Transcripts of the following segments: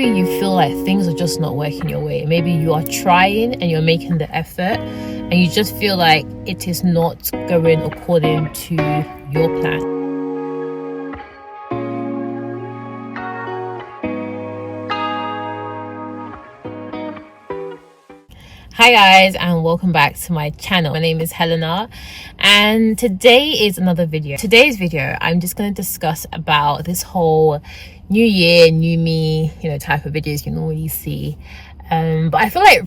You feel like things are just not working your way. Maybe you are trying and you're making the effort and you just feel like it is not going according to your plan. Hi guys, and welcome back to my channel. My name is Helena and today is another video. Today's video I'm just going to discuss about this whole new year, new me, type of videos you normally see. But I feel like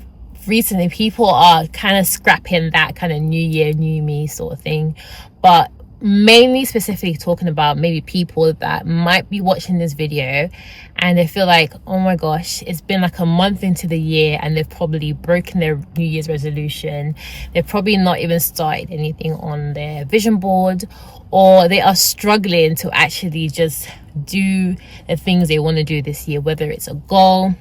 recently people are kind of scrapping that kind of new year, new me sort of thing, but mainly specifically talking about maybe people that might be watching this video and they feel like, oh my gosh, it's been like a month into the year and they've probably broken their New Year's resolution. They've probably not even started anything on their vision board, or they are struggling to actually just do the things they want to do this year, whether it's a goal,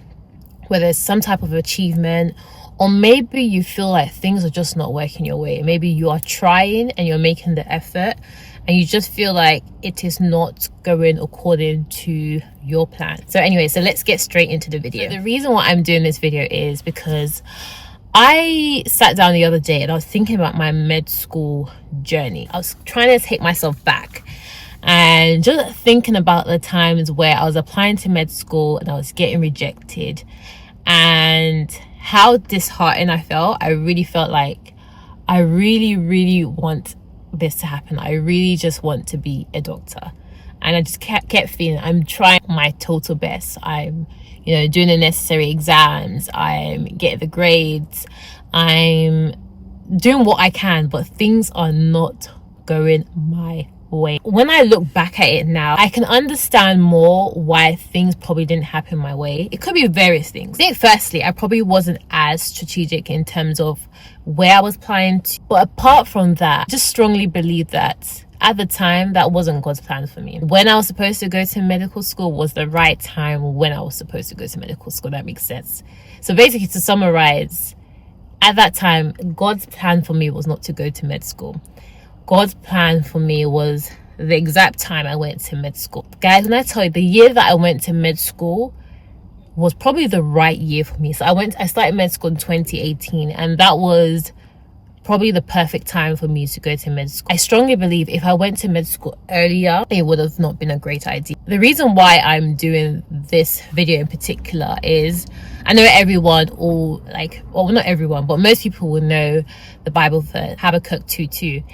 whether it's some type of achievement, or maybe you feel like things are just not working your way. Maybe you are trying and you're making the effort and you just feel like it is not going according to your plan. So anyway, so let's get straight into the video. So the reason why I'm doing this video is because I sat down the other day and I was thinking about my med school journey. I was trying to take myself back and just thinking about the times where I was applying to med school and I was getting rejected and how disheartened I felt. I really felt like I really want this to happen. I really just want to be a doctor, and I just kept feeling I'm trying my total best. I'm doing the necessary exams, I'm getting the grades, I'm doing what I can, but things are not going my way. When I look back at it now, I can understand more why things probably didn't happen my way. It could be various things. I think firstly, I probably wasn't as strategic in terms of where I was applying to, but apart from that, I just strongly believe that at the time that wasn't God's plan for me. When I was supposed to go to medical school was the right time when I was supposed to go to medical school. That makes sense. So basically, to summarize, at that time, God's plan for me was not to go to med school. God's plan for me was the exact time I went to med school. Guys, when I tell you, the year that I went to med school was probably the right year for me. So I started med school in 2018, and that was probably the perfect time for me to go to med school. I strongly believe if I went to med school earlier, it would have not been a great idea. The reason why I'm doing this video in particular is I know everyone, not everyone, but most people will know the Bible verse, Habakkuk 2:2.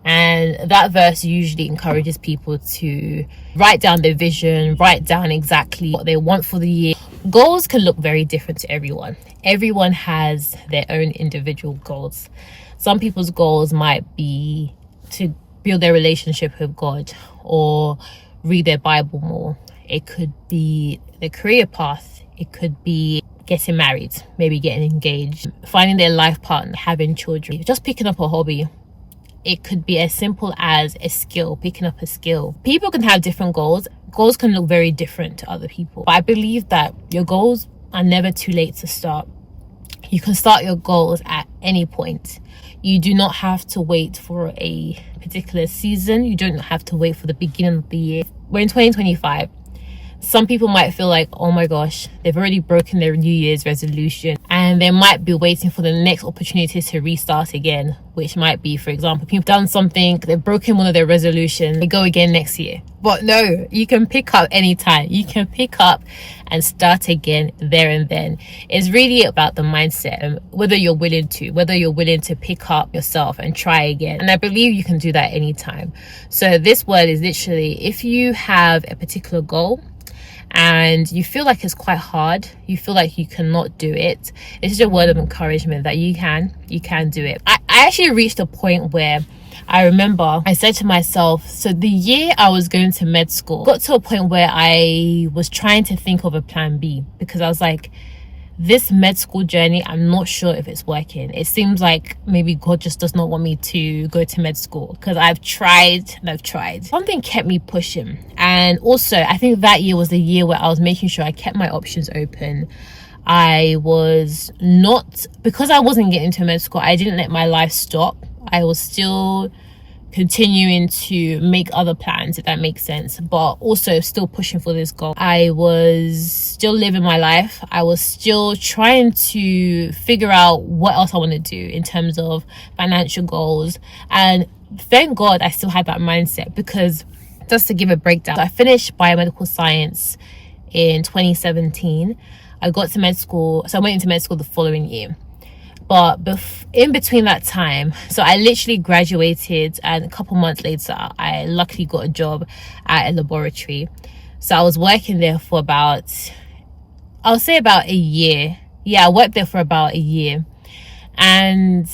And that verse usually encourages people to write down their vision, write down exactly what they want for the year. Goals can look very different to everyone. Everyone has their own individual goals. Some people's goals might be to build their relationship with God or read their Bible more. It could be their career path. It could be getting married, maybe getting engaged, finding their life partner, having children, just picking up a hobby. It could be as simple as a skill, picking up a skill. People can have different goals. Goals can look very different to other people. But I believe that your goals are never too late to start. You can start your goals at any point. You do not have to wait for a particular season. You don't have to wait for the beginning of the year. We're in 2025. Some people might feel like, oh my gosh, they've already broken their New Year's resolution and they might be waiting for the next opportunity to restart again, which might be, for example, people have done something, they've broken one of their resolutions, they go again next year. But no, you can pick up anytime. You can pick up and start again there and then. It's really about the mindset and whether you're willing to pick up yourself and try again. And I believe you can do that anytime. So this word is literally, if you have a particular goal and you feel like it's quite hard, you feel like you cannot do it, this is a word of encouragement that you can do it. I actually reached a point where I remember I said to myself, so the year I was going to med school, got to a point where I was trying to think of a plan B, because I was like, this med school journey, I'm not sure if it's working. It seems like maybe God just does not want me to go to med school, because I've tried. Something kept me pushing. And also, I think that year was the year where I was making sure I kept my options open. I was not, because I wasn't getting to med school, I didn't let my life stop. I was still continuing to make other plans, if that makes sense, but also still pushing for this goal. I was still living my life. I was still trying to figure out what else I want to do in terms of financial goals. And thank God I still had that mindset, because just to give a breakdown, I finished biomedical science in 2017. I got to med school, so I went into med school the following year. But in between that time, so I literally graduated, and a couple months later I luckily got a job at a laboratory. So I was working there for about, I'll say about a year. Yeah, I worked there for about a year, and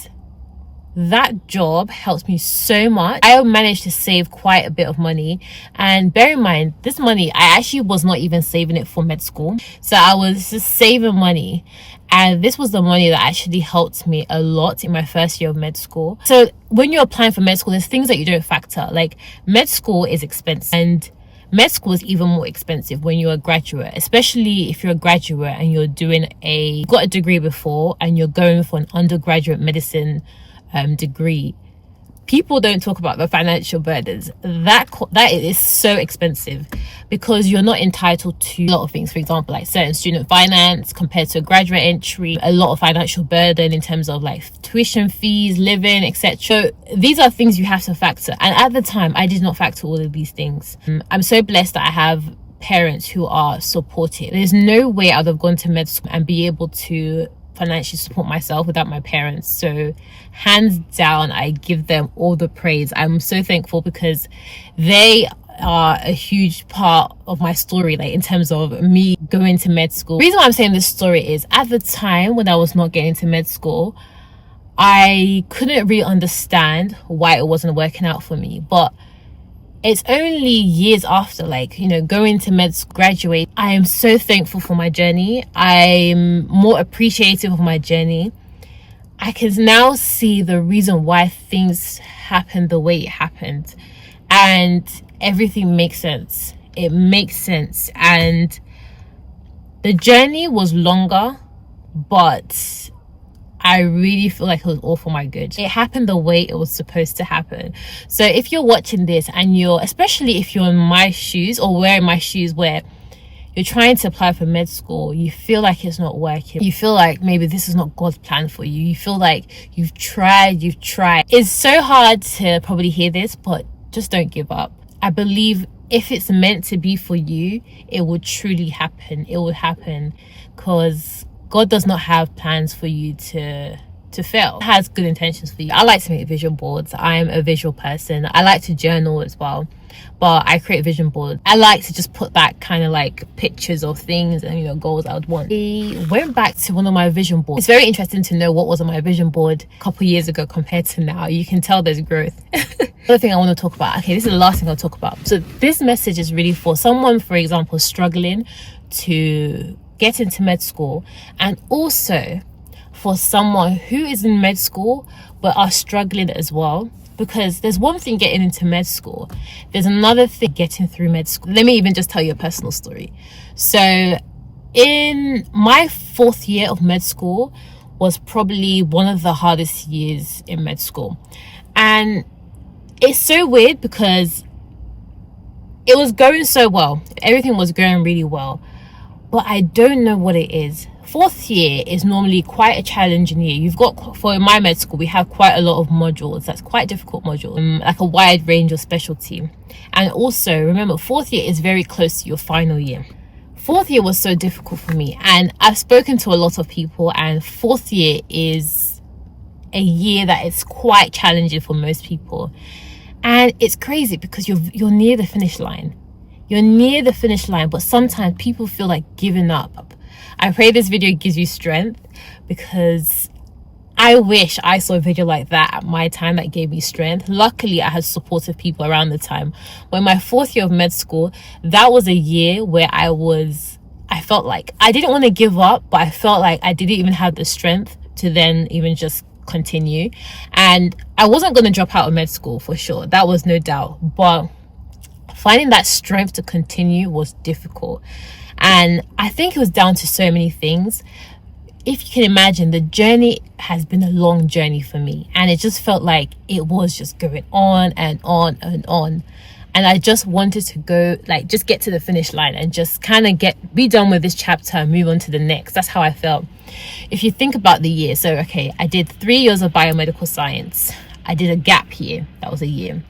that job helped me so much. I managed to save quite a bit of money, and bear in mind, this money, I actually was not even saving it for med school. So I was just saving money, and this was the money that actually helped me a lot in my first year of med school. So when you're applying for med school, there's things that you don't factor. Like, med school is expensive, and med school is even more expensive when you're a graduate, especially if you're a graduate and you're doing you've got a degree before and you're going for an undergraduate medicine degree. People don't talk about the financial burdens. That is so expensive, because you're not entitled to a lot of things. For example, like certain student finance compared to a graduate entry, a lot of financial burden in terms of like tuition fees, living, etc. So these are things you have to factor, and at the time I did not factor all of these things. I'm so blessed that I have parents who are supportive. There's no way I would have gone to med school and be able to financially support myself without my parents. So hands down, I give them all the praise. I'm so thankful, because they are a huge part of my story, like in terms of me going to med school. The reason why I'm saying this story is, at the time when I was not getting to med school, I couldn't really understand why it wasn't working out for me. But it's only years after, like, you know, going to med school, graduate, I am so thankful for my journey. I'm more appreciative of my journey. I can now see the reason why things happened the way it happened, and everything makes sense. It makes sense. And the journey was longer, but I really feel like it was all for my good. It happened the way it was supposed to happen. So if you're watching this and especially if you're in my shoes or wearing my shoes, where you're trying to apply for med school, you feel like it's not working, you feel like maybe this is not God's plan for you, you feel like you've tried. It's so hard to probably hear this, but just don't give up. I believe if it's meant to be for you, it will truly happen. It will happen, because God does not have plans for you to fail. He has good intentions for you. I like to make vision boards. I'm a visual person. I like to journal as well, but I create vision boards. I like to just put back kind of like pictures of things and, you know, goals I would want. I went back to one of my vision boards. It's very interesting to know what was on my vision board a couple years ago compared to now. You can tell there's growth. Another thing I want to talk about, okay, this is the last thing I'll talk about. So this message is really for someone, for example, struggling to get into med school, and also for someone who is in med school but are struggling as well. Because there's one thing getting into med school, there's another thing getting through med school. Let me even just tell you a personal story. So in my 4th year of med school was probably one of the hardest years in med school, and it's so weird because it was going so well, everything was going really well, but I don't know what it is. 4th year is normally quite a challenging year. You've got, for my med school, we have quite a lot of modules. That's quite difficult modules, like a wide range of specialty. And also remember, 4th year is very close to your final year. 4th year was so difficult for me, and I've spoken to a lot of people, and 4th year is a year that is quite challenging for most people. And it's crazy because you're near the finish line. You're near the finish line, but sometimes people feel like giving up. I pray this video gives you strength, because I wish I saw a video like that at my time that gave me strength. Luckily, I had supportive people around the time. But in my 4th year of med school, that was a year where I felt like I didn't want to give up, but I felt like I didn't even have the strength to then even just continue. And I wasn't going to drop out of med school for sure. That was no doubt. But finding that strength to continue was difficult. And I think it was down to so many things. if you can imagine, the journey has been a long journey for me, and it just felt like it was just going on and on and on. And I just wanted to go, like, just get to the finish line and just kind of be done with this chapter and move on to the next. That's how I felt. If you think about the year, so okay, I did 3 years of biomedical science. I did a gap year, that was a year.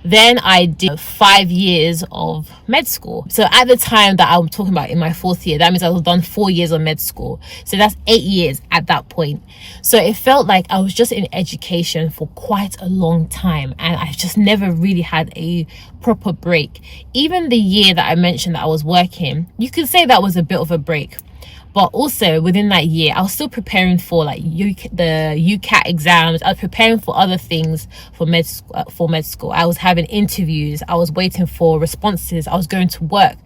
Then I did 5 years of med school. So at the time that I'm talking about, in my 4th year, that means I was done 4 years of med school. So that's 8 years at that point. So it felt like I was just in education for quite a long time, and I just never really had a proper break. Even the year that I mentioned that I was working, you could say that was a bit of a break. But also within that year, I was still preparing for like the UCAT exams. I was preparing for other things for med school. I was having interviews. I was waiting for responses. I was going to work.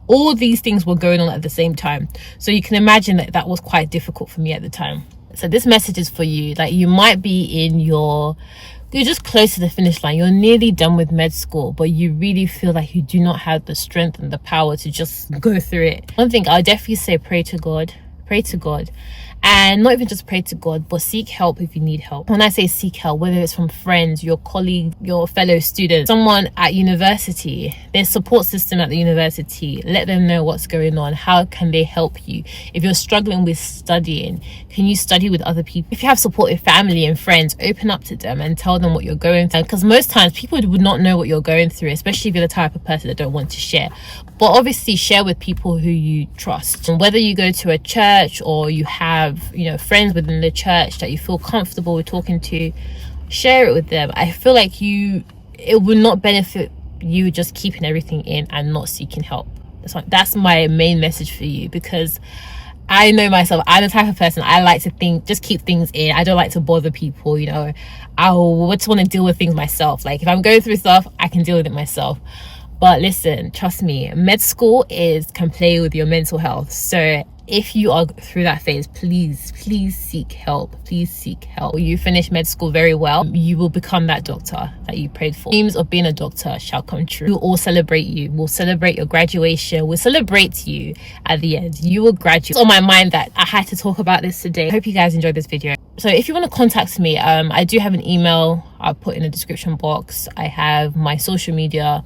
All these things were going on at the same time. So you can imagine that that was quite difficult for me at the time. So this message is for you. Like, you might be you're just close to the finish line. You're nearly done with med school, but you really feel like you do not have the strength and the power to just go through it. One thing I'll definitely say, pray to God. And not even just pray to God, but seek help if you need help. When I say seek help, whether it's from friends, your colleague, your fellow student, someone at university, their support system at the university, let them know what's going on. How can they help you? If you're struggling with studying, can you study with other people? If you have supportive family and friends, open up to them and tell them what you're going through. Because most times people would not know what you're going through, especially if you're the type of person that don't want to share. But obviously share with people who you trust. And whether you go to a church or you have, friends within the church that you feel comfortable with talking to, share it with them. I feel like it would not benefit you just keeping everything in and not seeking help. That's my main message for you, because I know myself. I'm the type of person, I like to just keep things in. I don't like to bother people. I just want to deal with things myself. Like, if I'm going through stuff, I can deal with it myself. But listen, trust me, med school can play with your mental health. So if you are through that phase, please seek help. You finish med school very well, you will become that doctor that you prayed for. Dreams of being a doctor shall come true. We'll all celebrate you. We'll celebrate your graduation. We'll celebrate you at the end. You will graduate. It's on my mind that I had to talk about this today. I hope you guys enjoyed this video. So if you want to contact me, I do have an email I'll put in the description box. I have my social media.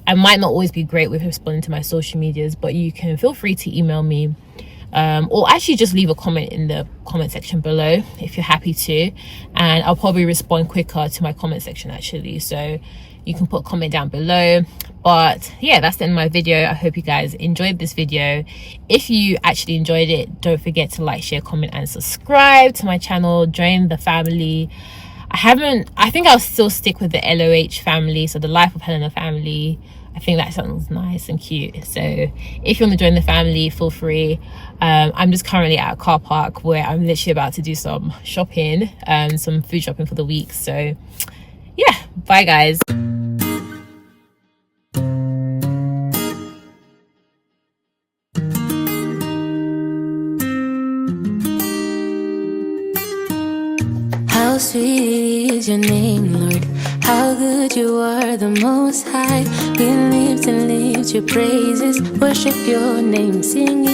I might not always be great with responding to my social medias, but you can feel free to email me, or actually just leave a comment in the comment section below if you're happy to, and I'll probably respond quicker to my comment section actually. So you can put a comment down below. But yeah, that's the end of my video. I hope you guys enjoyed this video. If you actually enjoyed it, don't forget to like, share, comment and subscribe to my channel. Join the family. I think I'll still stick with the LOH family, so the Life of Helena family. I think that sounds nice and cute. So if you want to join the family, feel free. I'm just currently at a car park where I'm literally about to do some shopping, some food shopping for the week. So yeah, bye guys. How sweet is your name, Lord. How good you are, the Most High. We lift and lift your praises, worship your name, singing.